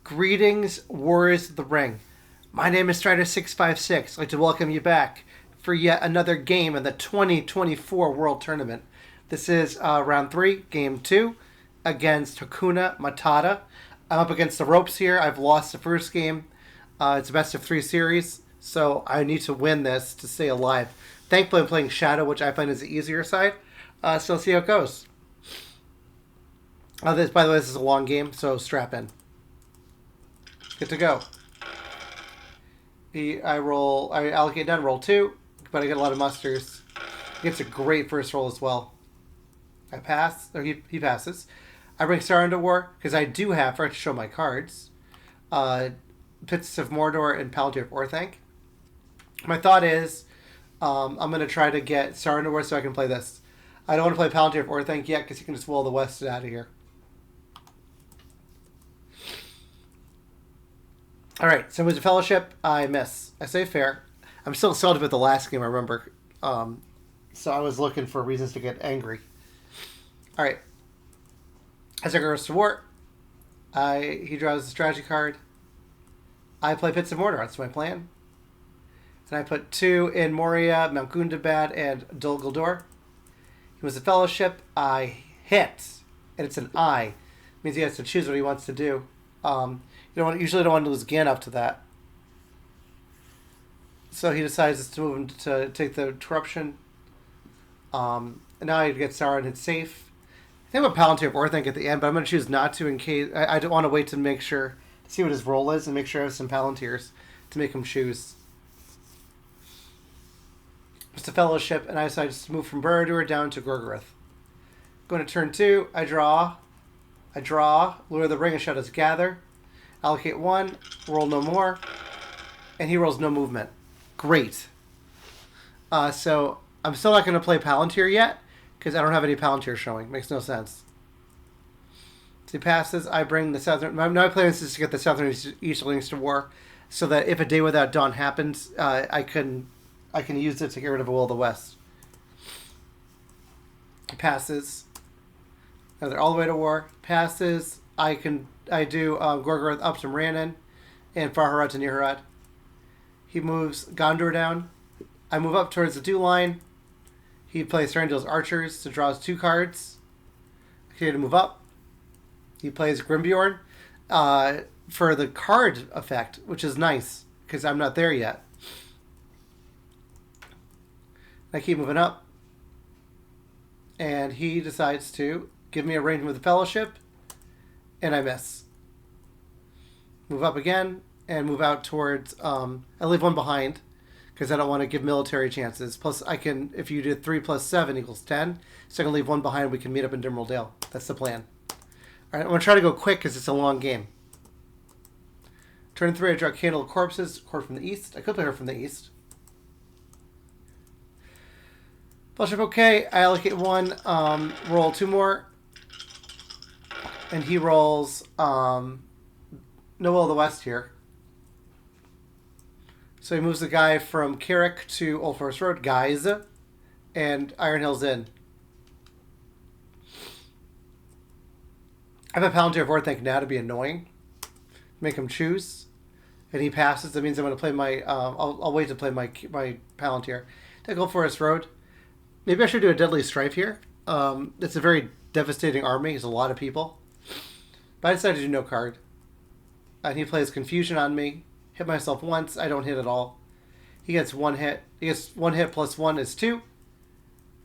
Greetings, Warriors of the Ring. My name is Strider656. I'd like to welcome you back for yet another game in the 2024 World Tournament. This is round 3, game 2, against Hakuna Matata. I'm up against the ropes here. I've lost the first game. It's a best of 3 series, so I need to win this to stay alive. Thankfully, I'm playing Shadow, which I find is the easier side. So let's see how it goes. By the way, this is a long game, so strap in. Good to go. I allocate down, roll 2, but I get a lot of musters. He gets a great first roll as well. I pass, or he passes. I bring Star into War, because I do have, for to show my cards, Pits of Mordor and Palantir of Orthanc. My thought is, I'm going to try to get Star into War so I can play this. I don't want to play Palantir of Orthanc yet, because he can just will the West out of here. Alright, so with the Fellowship, I miss. I say fair. I'm still salty about the last game, I remember. So I was looking for reasons to get angry. Alright. As I goes to war, he draws a strategy card. I play Pits of Mordor, that's my plan. And I put 2 in Moria, Mount Gundabad, and Dol Guldur. He was the Fellowship. I hit. And it's an I. It means he has to choose what he wants to do. Usually don't want to lose Gandalf to that. So he decides to move him to take the Corruption. And now I get Sauron, it's safe. I think I'm Palantir of Orthanc at the end, but I'm going to choose not to in case... I don't want to wait to make sure... to see what his role is and make sure I have some Palantirs to make him choose. It's a Fellowship, and I decide to move from Baradur down to Gorgoroth. Going to turn 2, I draw, Lure of the Ring and Shadows Gather. Allocate 1, roll no more, and he rolls no movement. Great. So I'm still not going to play Palantir yet, because I don't have any Palantir showing. Makes no sense. So he passes, I bring the Southern... My plan is to get the Southern Easterlings to war, so that if a Day Without Dawn happens, I can use it to get rid of a Will of the West. He passes. Now they're all the way to war. Passes. I do Gorgoroth up to Rannon and Farharad to Nihirad. He moves Gondor down. I move up towards the dew line. He plays Thranduil's Archers to draw 2 cards. Okay, to move up. He plays Grimbeorn for the card effect, which is nice because I'm not there yet. I keep moving up. And he decides to give me a range with the Fellowship. And I miss. Move up again and move out towards... I leave 1 behind because I don't want to give military chances. Plus, I can... If you do 3 plus 7 equals 10. So I can leave 1 behind. We can meet up in Dimmerald Dale. That's the plan. All right, I'm going to try to go quick because it's a long game. Turn 3, I draw Candle of Corpses. Court from the east. I could play her from the east. Fellowship okay. I allocate 1. Roll 2 more. And he rolls no Will of the West here. So he moves the guy from Carrick to Old Forest Road, guys, and Iron Hill's Inn. I have a Palantir of Orthanc now to be annoying. Make him choose. And he passes. That means I'm going to play my... I'll wait to play my Palantir. Take Old Forest Road. Maybe I should do a Deadly Strife here. It's a very devastating army. It's a lot of people. But I decided to do no card. And he plays Confusion on me. Hit myself once. I don't hit at all. He gets 1 hit. He gets 1 hit plus 1 is 2.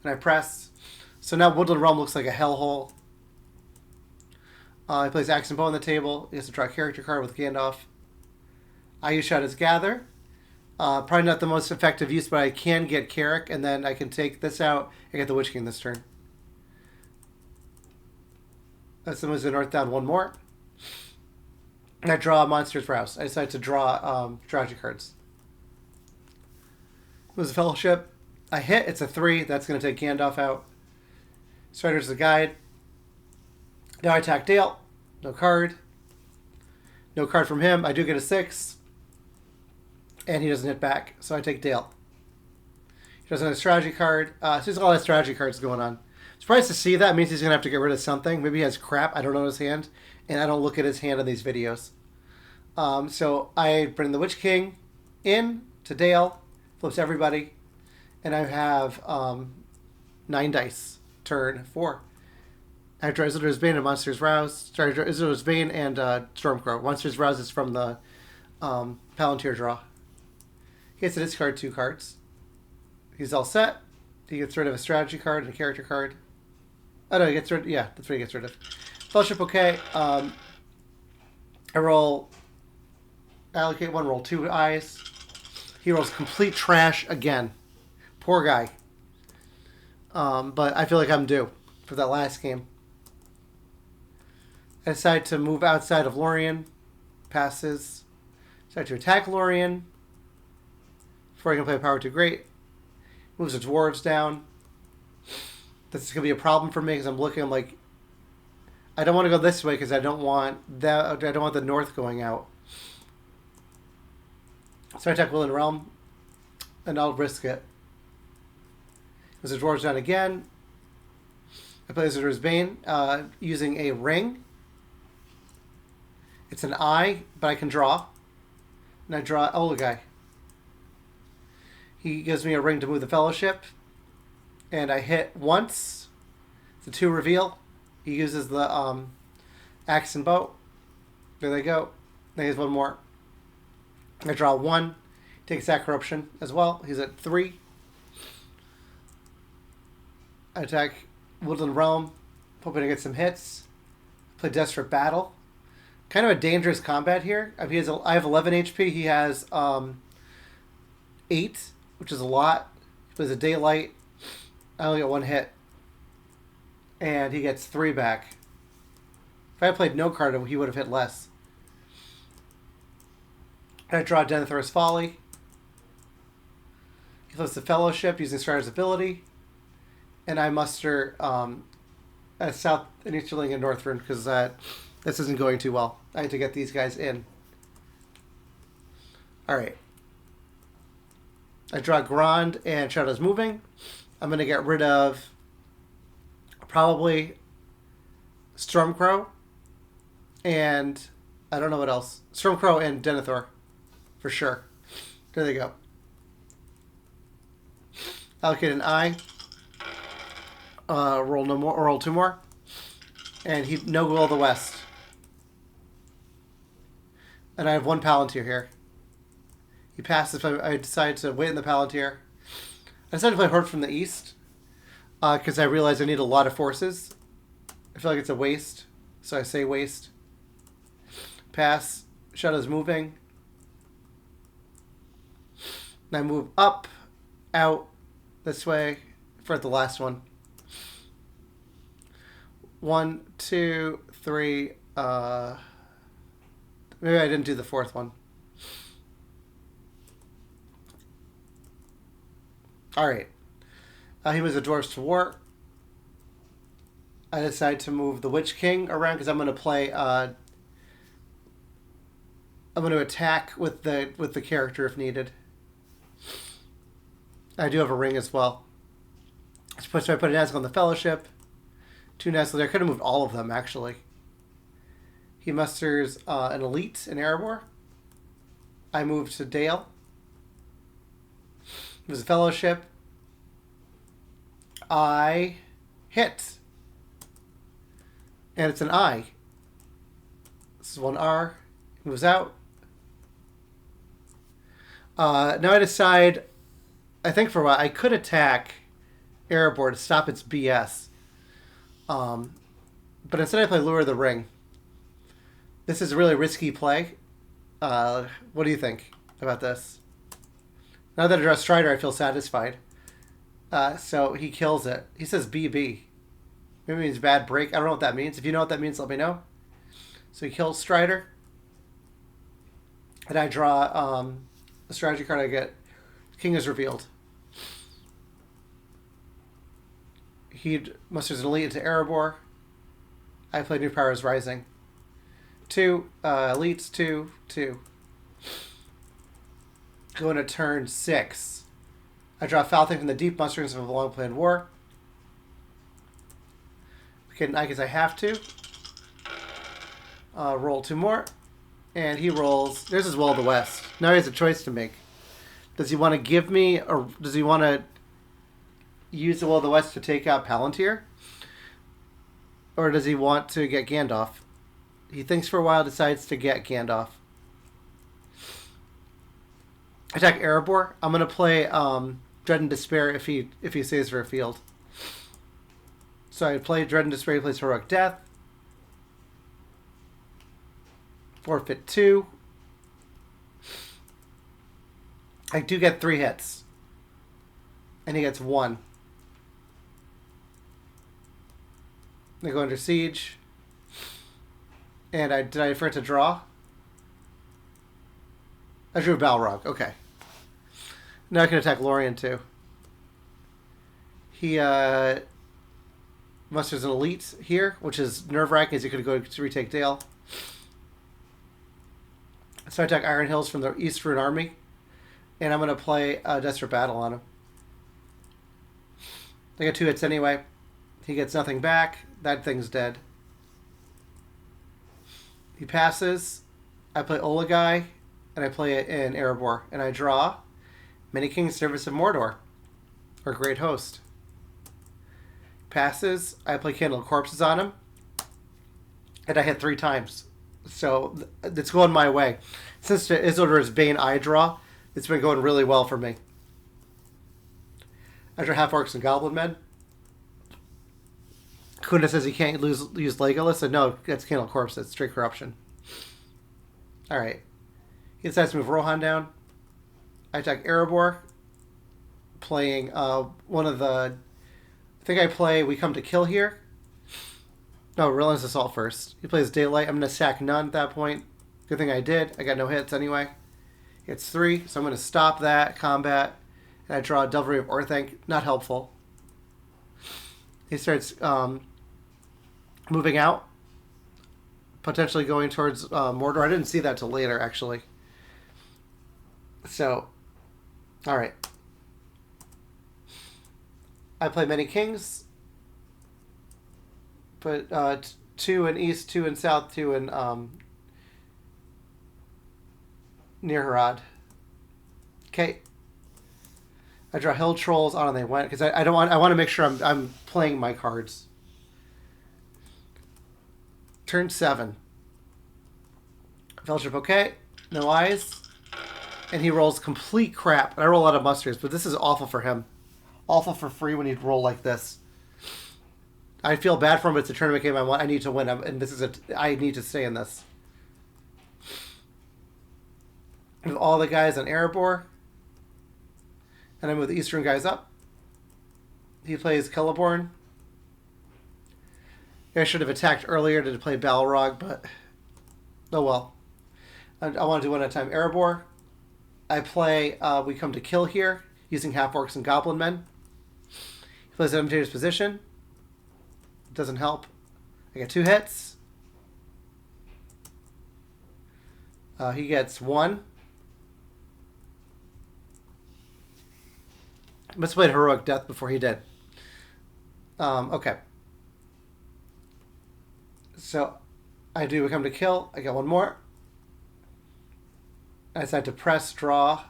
And I press. So now Woodland Realm looks like a hellhole. He plays Axe and Bow on the table. He has to draw a character card with Gandalf. I use Shadows Gather. Probably not the most effective use, but I can get Carrick. And then I can take this out and get the Witch King this turn. That's the moves the north down 1 more. And I draw Monsters Rouse. I decide to draw strategy cards. Moves the Fellowship. I hit. It's a 3. That's going to take Gandalf out. Strider's the guide. Now I attack Dale. No card. No card from him. I do get a 6. And he doesn't hit back. So I take Dale. He doesn't have a strategy card. So he's got all that strategy cards going on. Surprised to see that. It means he's going to have to get rid of something. Maybe he has crap. I don't know his hand. And I don't look at his hand in these videos. So I bring the Witch King in to Dale, flips everybody, and I have 9 dice. Turn 4. After Isildur's Bane and Monster's Rouse, sorry, Isildur's Bane and Stormcrow. Monster's Rouse is from the Palantir draw. He gets to discard 2 cards. He's all set. He gets rid of a strategy card and a character card. Oh no, he gets rid. Yeah, that's what he gets rid of. Fellowship, okay. I allocate 1, roll 2 eyes. He rolls complete trash again. Poor guy. But I feel like I'm due for that last game. I decide to move outside of Lorien. Passes. Decide to attack Lorien. Before I can play Power 2 Great. Moves the dwarves down. This is going to be a problem for me because I'm like, I don't want to go this way because I don't want the north going out. So I attack Will and Realm, and I'll risk it. Moves the dwarves down again. I play Isildur's Bane using a ring. It's an eye, but I can draw. And I draw Olagai. He gives me a ring to move the Fellowship. And I hit once. It's a 2 reveal. He uses the axe and bow. There they go. Then he has 1 more. I draw 1. He takes that corruption as well. He's at 3. I attack Woodland Realm, hoping to get some hits. Play Desperate Battle. Kind of a dangerous combat here. I have 11 HP. He has 8, which is a lot. He plays a Daylight. I only get 1 hit. And he gets 3 back. If I had played no card, he would have hit less. I draw Denethor's Folly. He flips the Fellowship using Strider's ability. And I muster a South, an Easterling, and Northrend because this isn't going too well. I had to get these guys in. Alright. I draw Grand and Shadow's Moving. I'm going to get rid of probably Stormcrow and I don't know what else. Stormcrow and Denethor for sure. There they go. Allocate an eye. Roll no more. Or roll 2 more. And he no Will of the West. And I have 1 Palantir here. He passes. I decide to wait in the Palantir. I decided to play Horde from the East because I realized I need a lot of forces. I feel like it's a waste, so I say waste. Pass. Shadow's moving. And I move up, out, this way for the last one. 1, 2, 3. Maybe I didn't do the 4th one. Alright. He moves the dwarves to war. I decide to move the Witch King around because I'm going to play... I'm going to attack with the character if needed. I do have a ring as well. So I put a Nazgul on the Fellowship. 2 Nazgul there. I could have moved all of them, actually. He musters an Elite in Erebor. I move to Dale. Moves the Fellowship. I hit. And it's an I. This is 1 R. He moves out. Now I decide, I think for a while, I could attack Erebor to stop its BS. But instead I play Lure of the Ring. This is a really risky play. What do you think about this? Now that I draw Strider, I feel satisfied. So he kills it. He says BB. Maybe it means bad break. I don't know what that means. If you know what that means, let me know. So he kills Strider. And I draw a strategy card. I get King is revealed. He musters an Elite into Erebor. I play New Powers Rising. 2 Elites, 2, 2. Going to turn 6. I draw Foul Thing from the Deep, musterings of a long planned war. Okay, I guess I have to. Roll 2 more. And he rolls. There's his Will of the West. Now he has a choice to make. Does he want to give me, or does he want to use the Will of the West to take out Palantir? Or does he want to get Gandalf? He thinks for a while, decides to get Gandalf. Attack Erebor. I'm going to play Dread and Despair if he stays for a field. So I play Dread and Despair, he plays Heroic Death. Forfeit 2. I do get 3 hits. And he gets 1. I go under siege. And did I forget to draw? I drew Balrog. Okay. Now I can attack Lorien too. He musters an elite here, which is nerve-wracking as he could go to retake Dale. So I attack Iron Hills from the Eastern Army. And I'm going to play Desperate Battle on him. I get 2 hits anyway. He gets nothing back. That thing's dead. He passes. I play Olagai, and I play it in Erebor. And I draw Many Kings Service of Mordor, or Great Host. Passes. I play Candle Corpses on him. And I hit 3 times. So it's going my way. Since Isildur's Bane I draw, it's been going really well for me. I draw Half-Orcs and Goblin Men. Kuna says he can't use Legolas. So no, that's Candle Corpse. That's straight corruption. Alright. He decides to move Rohan down. I attack Erebor. Playing one of the... I think I play We Come to Kill here. No, Relentless Assault first. He plays Daylight. I'm going to sack none at that point. Good thing I did. I got no hits anyway. It's 3, so I'm going to stop that combat. And I draw a Devilry of Orthanc. Not helpful. He starts moving out. Potentially going towards Mordor. I didn't see that till later, actually. So, alright. I play Many Kings. Put 2 in East, 2 in South, 2 in near Harad. Okay. I draw Hill Trolls on and they went because I want to make sure I'm playing my cards. Turn 7. Fellowship okay. No eyes. And he rolls complete crap. And I roll a lot of musters, but this is awful for him. Awful for free when he'd roll like this. I feel bad for him, but it's a tournament game I want. I need to win, and this is I need to stay in this. With all the guys on Erebor, and I move the Eastern guys up. He plays Celeborn. I should have attacked earlier to play Balrog, but oh well. I want to do one at a time. Erebor. I play We Come to Kill here, using Half-Orcs and Goblin Men. He plays an advantageous position. Doesn't help. I get 2 hits. He gets 1. I must have played Heroic Death before he did. Okay. So I do We Come to Kill. I get 1 more. I decide to press draw.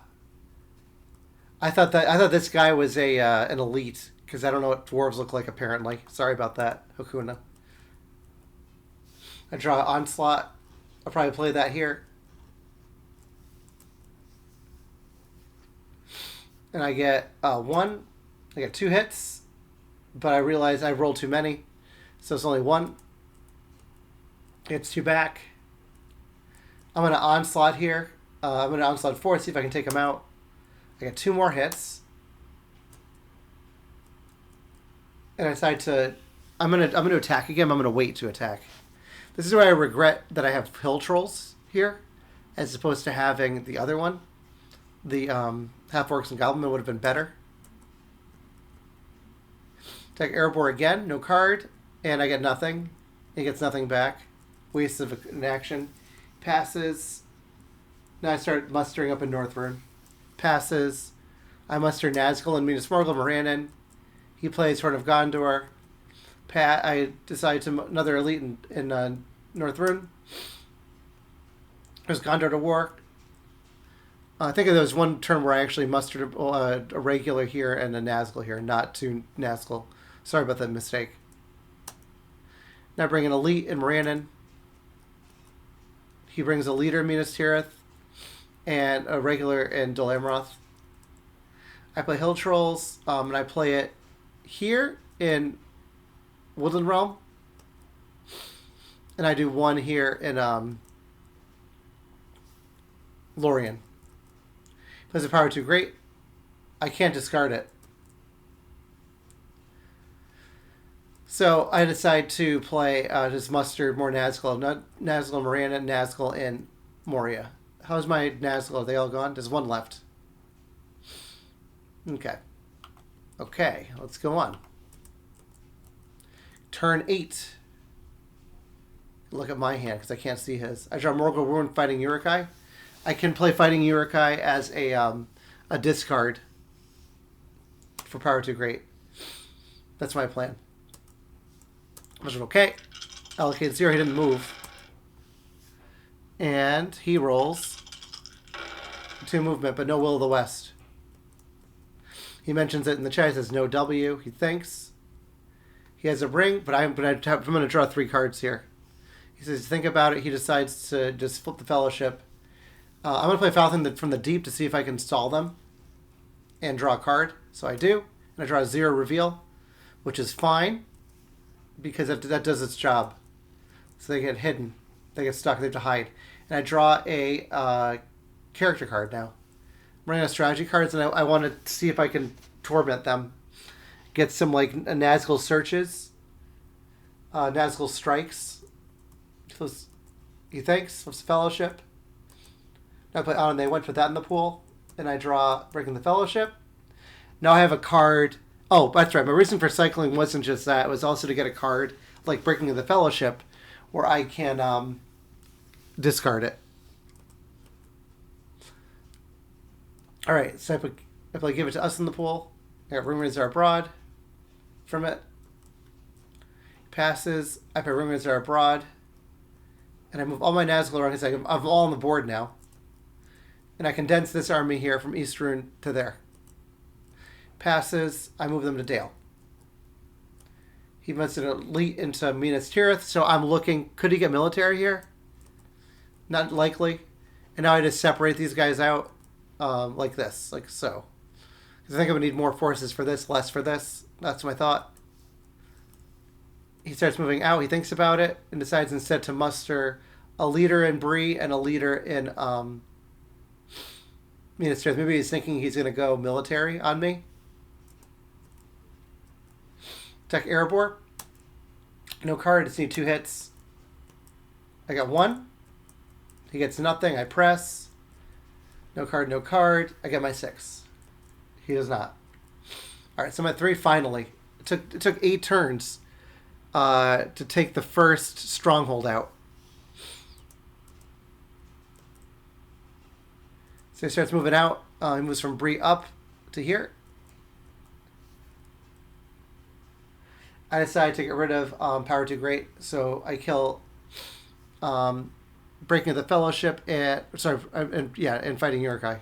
I thought this guy was an elite. Because I don't know what dwarves look like, apparently. Sorry about that, Hakuna. I draw Onslaught. I'll probably play that here. And I get 1. I get 2 hits. But I realize I rolled too many. So it's only 1. It's 2 back. I'm going to Onslaught here. I'm going to Onslaught 4, see if I can take him out. I get 2 more hits. And I decide to... I'm gonna attack again. I'm gonna wait to attack. This is where I regret that I have Hill Trolls here, as opposed to having the other one. The Half-Orcs and Goblin would have been better. Attack Erebor again. No card. And I get nothing. He gets nothing back. Waste of an action. Passes. Now I start mustering up in Northrune. Passes. I muster Nazgul and Minas Morgul Morannon. He plays Horn of Gondor. I decide to another elite in Northrune. There's Gondor to War. I think there was one turn where I actually mustered a regular here and a Nazgul here, not two Nazgul. Sorry about that mistake. Now bring an Elite in Morannon. He brings a leader in Minas Tirith and a regular in Dol Amroth. I play Hill Trolls, and I play it here in Woodland Realm. And I do one here in Lorien. Plays a power 2 great. I can't discard it. So I decide to play, just muster more Nazgul. Nazgul Morannon, Nazgul in Moria. How's my Nazgul? Are they all gone? There's one left. Okay. Okay, let's go on. Turn 8. Look at my hand because I can't see his. I draw Morgul Ruin Fighting Uruk-hai. I can play Fighting Uruk-hai as a discard for power 2 great. That's my plan. Okay. Allocate 0. He didn't move. And he rolls 2 movement, but no Will of the West. He mentions it in the chat. He says no W. He thinks. He has a ring, but I'm going to draw 3 cards here. He says, think about it. He decides to just flip the Fellowship. I'm going to play Falcon from the Deep to see if I can stall them and draw a card. So I do. And I draw a 0 reveal, which is fine because that does its job. So they get hidden. They get stuck. They have to hide. And I draw a character card now. I'm running out of strategy cards, and I want to see if I can torment them. Get some like Nazgul searches. Nazgul strikes. He thinks. Flips the Fellowship. Now I play on, and they went for that in the pool. And I draw Breaking the Fellowship. Now I have a card. Oh, that's right. My reason for cycling wasn't just that. It was also to get a card like Breaking the Fellowship where I can discard it. All right. So I play Give It to Us in the pool. I got Rumors Are Abroad from it. Passes. I play Rumors Are Abroad. And I move all my Nazgul around because I'm all on the board now. And I condense this army here from Eastrune to there. Passes. I move them to Dale. He moves an Elite into Minas Tirith. So I'm looking, could he get military here? Not likely. And now I just separate these guys out like this, like so. Because I think I'm going to need more forces for this, less for this. That's my thought. He starts moving out. He thinks about it and decides instead to muster a leader in Bree and a leader in Minas Tirith. Maybe he's thinking he's going to go military on me. Attack Erebor. No card. Just need 2 hits. I got 1. He gets nothing. I press. No card, no card. I get my 6. He does not. All right, so I'm at 3 finally. It took 8 turns to take the first stronghold out. So he starts moving out. He moves from Bree up to here. I decide to get rid of Power 2 Great, so I kill Breaking of the Fellowship and Fighting Uruk-hai.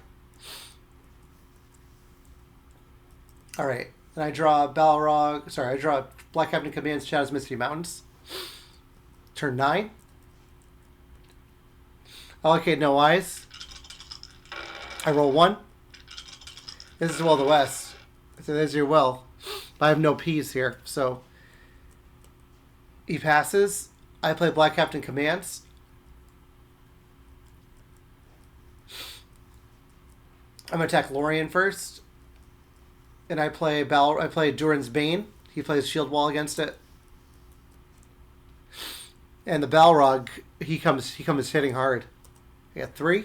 All right, and I draw Balrog. Sorry, I draw Black Captain Commands Shadow's Misty Mountains. Turn 9. Allocate no eyes. I roll 1. This is Will of the West. So there's your will. But I have no P's here, so he passes. I play Black Captain Commands. I'm going to attack Lorien first. And I play Durin's Bane. He plays Shield Wall against it. And the Balrog, he comes hitting hard. I got 3.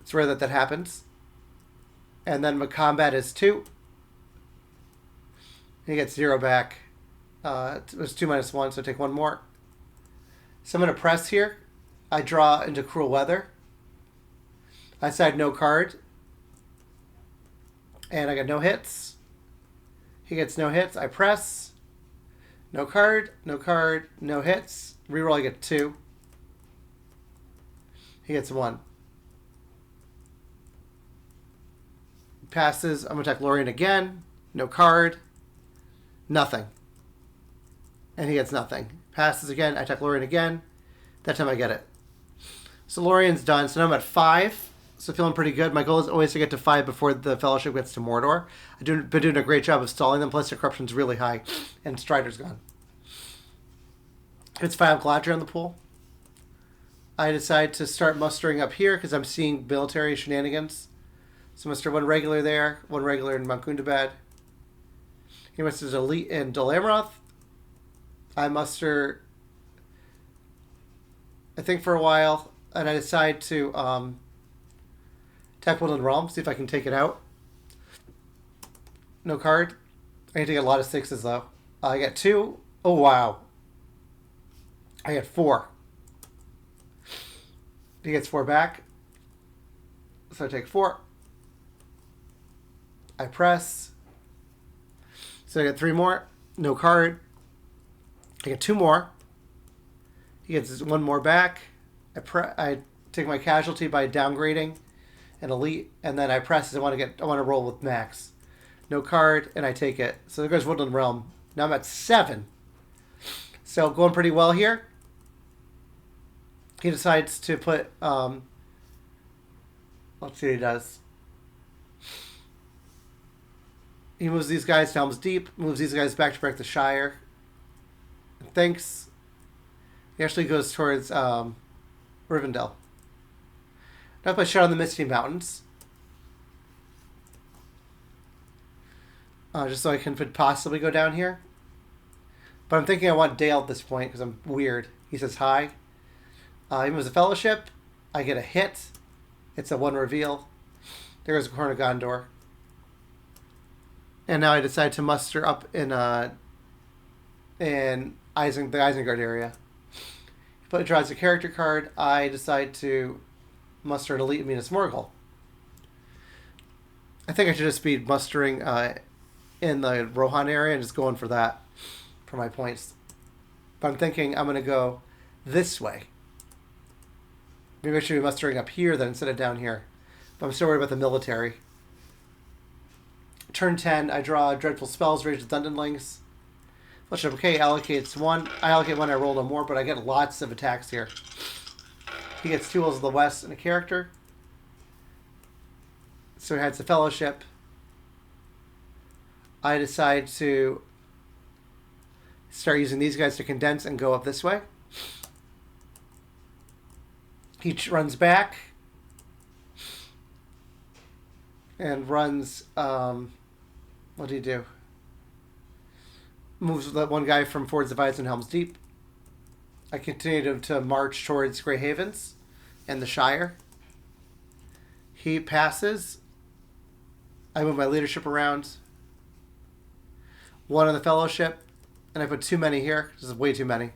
It's rare that happens. And then my combat is 2. He gets 0 back. It was 2 minus 1, so I take 1 more. So I'm going to press here. I draw into Cruel Weather. I side no card. And I got no hits. He gets no hits. I press. No card, no card, no hits. Reroll, I get 2. He gets 1. Passes. I'm going to attack Lorien again. No card. Nothing. And he gets nothing. Passes again. I attack Lorien again. That time I get it. So Lorien's done. So now I'm at 5. So feeling pretty good. My goal is always to get to 5 before the Fellowship gets to Mordor. I've been doing a great job of stalling them. Plus their corruption's really high. And Strider's gone. It's 5 Galadriel in the pool. I decide to start mustering up here because I'm seeing military shenanigans. So muster 1 regular there. 1 regular in Mount Gundabad. He musters elite in Dol Amroth. I muster, I think, for a while, and I decide to attack Woodland Realm, see if I can take it out. No card. I need to get a lot of 6s, though. I get 2. Oh, wow. I get 4. He gets 4 back. So I take 4. I press. So I get 3 more. No card. I get 2 more. He gets 1 more back. I take my casualty by downgrading an elite, and then I press. I want to roll with max. No card, and I take it. So there goes Woodland Realm. Now I'm at 7. So going pretty well here. He decides to put. Let's see what he does. He moves these guys to Helm's Deep. Moves these guys back to protect the Shire. Thanks. He actually goes towards Rivendell. Now I shot on the Misty Mountains. Just so I can possibly go down here. But I'm thinking I want Dale at this point because I'm weird. He says hi. He moves a Fellowship. I get a hit. It's a 1 reveal. There goes the Horn of Gondor. And now I decide to muster up in the Isengard area. But it draws a character card. I decide to muster an elite Minas Morgul. I think I should just be mustering in the Rohan area and just going for that for my points. But I'm thinking I'm going to go this way. Maybe I should be mustering up here then instead of down here. But I'm still worried about the military. Turn 10, I draw Dreadful Spells, Rage of Dundenlings. Fellowship, okay, allocates 1. I allocate 1, I roll no more, but I get lots of attacks here. He gets 2 Wills of the West and a character. So he has the Fellowship. I decide to start using these guys to condense and go up this way. He runs back. And runs, what do you do? Moves that 1 guy from Fords of Eyes and Helm's Deep. I continue to march towards Grey Havens and the Shire. He passes. I move my leadership around. 1 on the Fellowship. And I put too many here. This is way too many.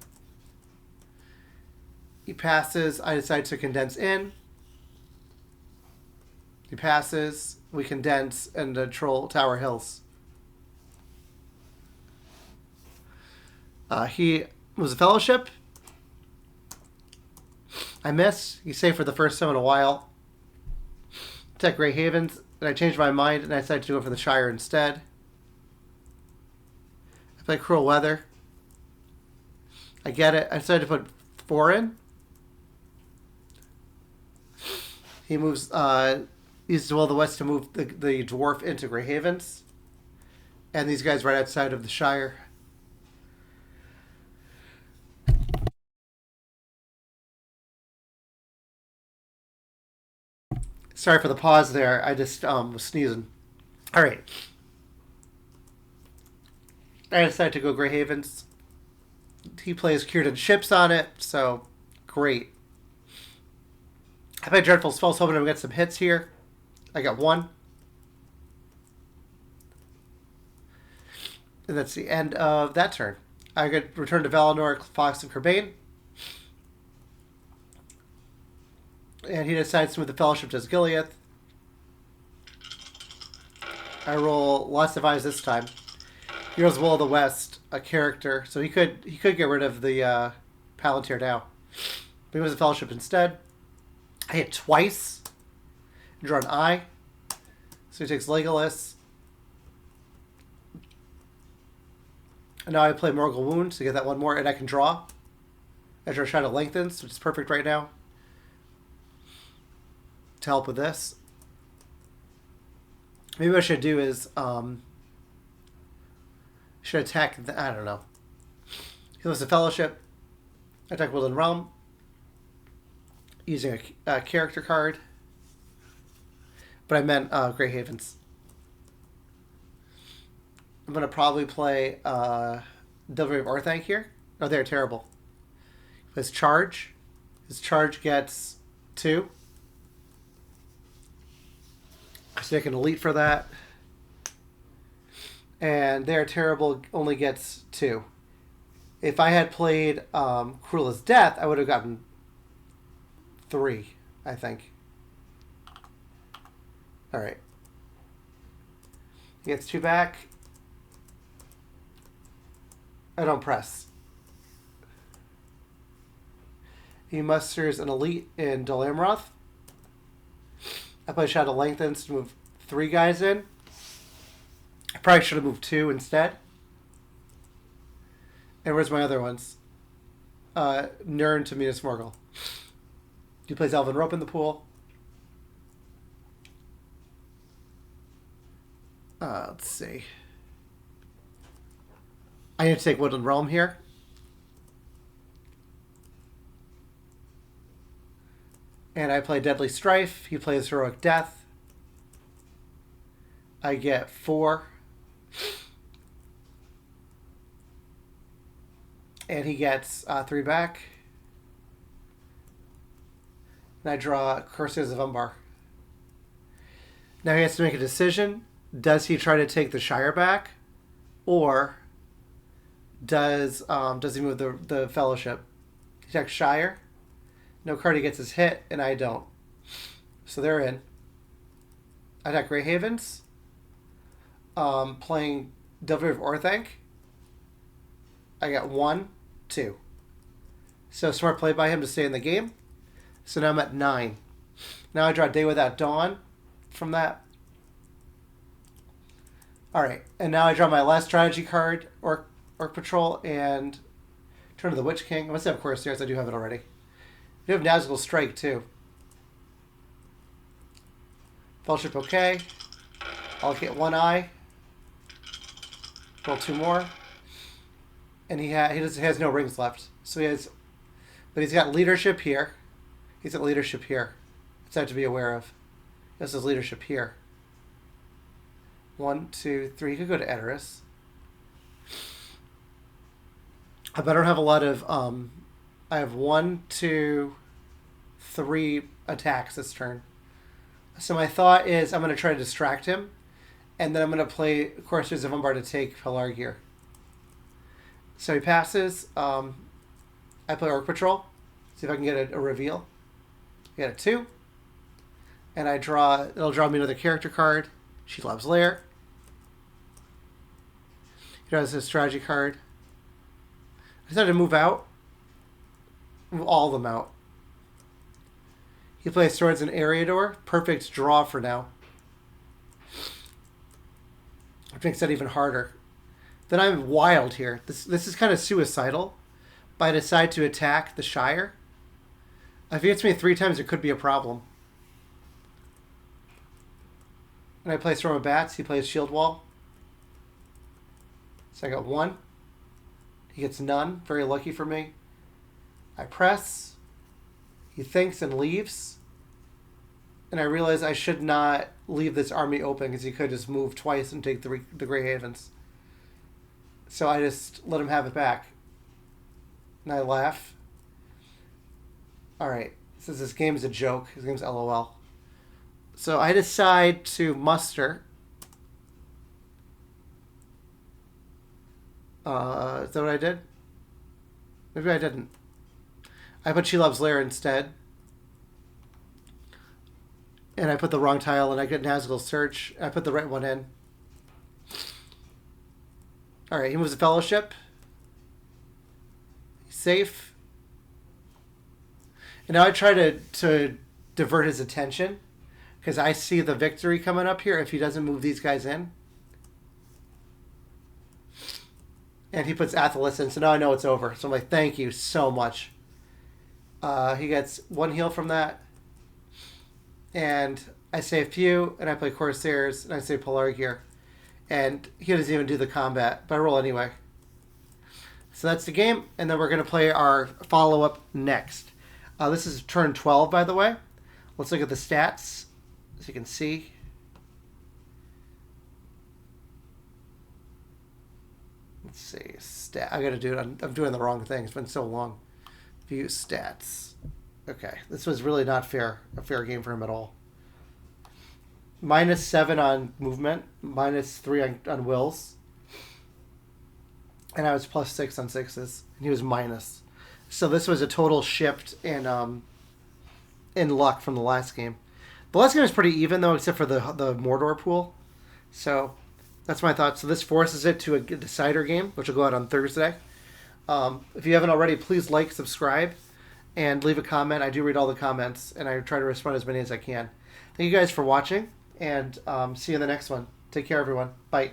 He passes. I decide to condense in. He passes. We condense into Troll Tower Hills. He moves a Fellowship. I miss. He's safe for the first time in a while. Attack Grey Havens. And I changed my mind and I decided to go for the Shire instead. I play Cruel Weather. I get it. I decided to put 4 in. He moves, uses Will of the West to move the dwarf into Grey Havens. And these guys right outside of the Shire. Sorry for the pause there. I just was sneezing. All right. I decided to go Grey Havens. He plays Círdan ships on it, so great. I play Dreadful Spells, hoping to get some hits here. I got 1. And that's the end of that turn. I get returned to Valinor, Fox and Crebain. And he decides to move the Fellowship to Gilead. I roll lots of eyes this time. He rolls Will of the West, a character, so he could get rid of the Palantir now. But he moves the Fellowship instead. I hit twice. Draw an eye. So he takes Legolas. And now I play Morgul Wound to get that one more, and I can draw. I draw Shadow Lengthens, which is perfect right now. To help with this. Maybe what I should do is, should attack, I don't know. He lists a Fellowship. Attack Woodland Realm. Using a character card. But I meant Grey Havens. I'm going to probably play Delvery of Orthanc here. Oh, they're terrible. His charge. His charge gets 2. So I can elite for that. And they're terrible, only gets 2. If I had played Cruel as Death, I would have gotten 3, I think. Alright. He gets 2 back. I don't press. He musters an elite in Dol Amroth. I play Shadow Lengthens to move 3 guys in. I probably should have moved 2 instead. And where's my other ones? Nirn to Minas Morgul. He plays Elven Rope in the pool. Let's see. I need to take Woodland Realm here. And I play Deadly Strife. He plays Heroic Death. I get 4. And he gets 3 back. And I draw Corsairs of Umbar. Now he has to make a decision. Does he try to take the Shire back? Or does he move the Fellowship? He takes Shire. No card he gets his hit, and I don't. So they're in. I attack Grey Havens. Playing Delvery of Orthanc. I got 1, 2. So smart play by him to stay in the game. So now I'm at 9. Now I draw Day Without Dawn from that. Alright, and now I draw my last strategy card, Orc Patrol, and turn to the Witch King. I must have Corsairs, I do have it already. You have Nazgul Strike, too. Fellowship, okay. I'll get 1 eye. Roll 2 more. And he has no rings left. So he has... But he's got leadership here. He's got leadership here. It's something to be aware of. He has his leadership here. 1, 2, 3. He could go to Edoras. But I don't have a lot of... I have 1, 2, 3 attacks this turn. So my thought is I'm going to try to distract him. And then I'm going to play Corsairs of Umbar to take Pelargir. So he passes. I play Orc Patrol. See if I can get a reveal. I got a 2. And I draw... It'll draw me another character card. She Loves Lair. He draws his strategy card. I decided to move out. Move all of them out. He plays Swords and Eriador. Perfect draw for now. Which makes that even harder. Then I'm wild here. This is kind of suicidal. But I decide to attack the Shire. If he hits me 3 times, it could be a problem. And I play Storm of Bats. He plays Shield Wall. So I got 1. He gets none. Very lucky for me. I press. He thinks and leaves. And I realize I should not leave this army open because he could just move twice and take the Grey Havens. So I just let him have it back. And I laugh. Alright. Since this game is a joke, his game's LOL. So I decide to muster. Is that what I did? Maybe I didn't. I put She Loves Lair instead. And I put the wrong tile and I get Nazgul Search. I put the right one in. Alright, he moves the Fellowship. He's safe. And now I try to divert his attention because I see the victory coming up here if he doesn't move these guys in. And he puts Athelis in, so now I know it's over. So I'm like, thank you so much. He gets 1 heal from that. And I save Few, and I play Corsairs, and I save Palantir. And he doesn't even do the combat, but I roll anyway. So that's the game, and then we're going to play our follow-up next. This is turn 12, by the way. Let's look at the stats, as you can see. Let's see. I got to do it. I'm doing the wrong thing. It's been so long. View stats. Okay, this was really not fair. A fair game for him at all. -7 on movement, -3 on wills, and I was +6 on sixes, and he was minus. So this was a total shift in luck from the last game. The last game was pretty even though, except for the Mordor pool. So that's my thoughts. So this forces it to a decider game, which will go out on Thursday. If you haven't already, please like, subscribe, and leave a comment. I do read all the comments, and I try to respond as many as I can. Thank you guys for watching, and see you in the next one. Take care, everyone. Bye.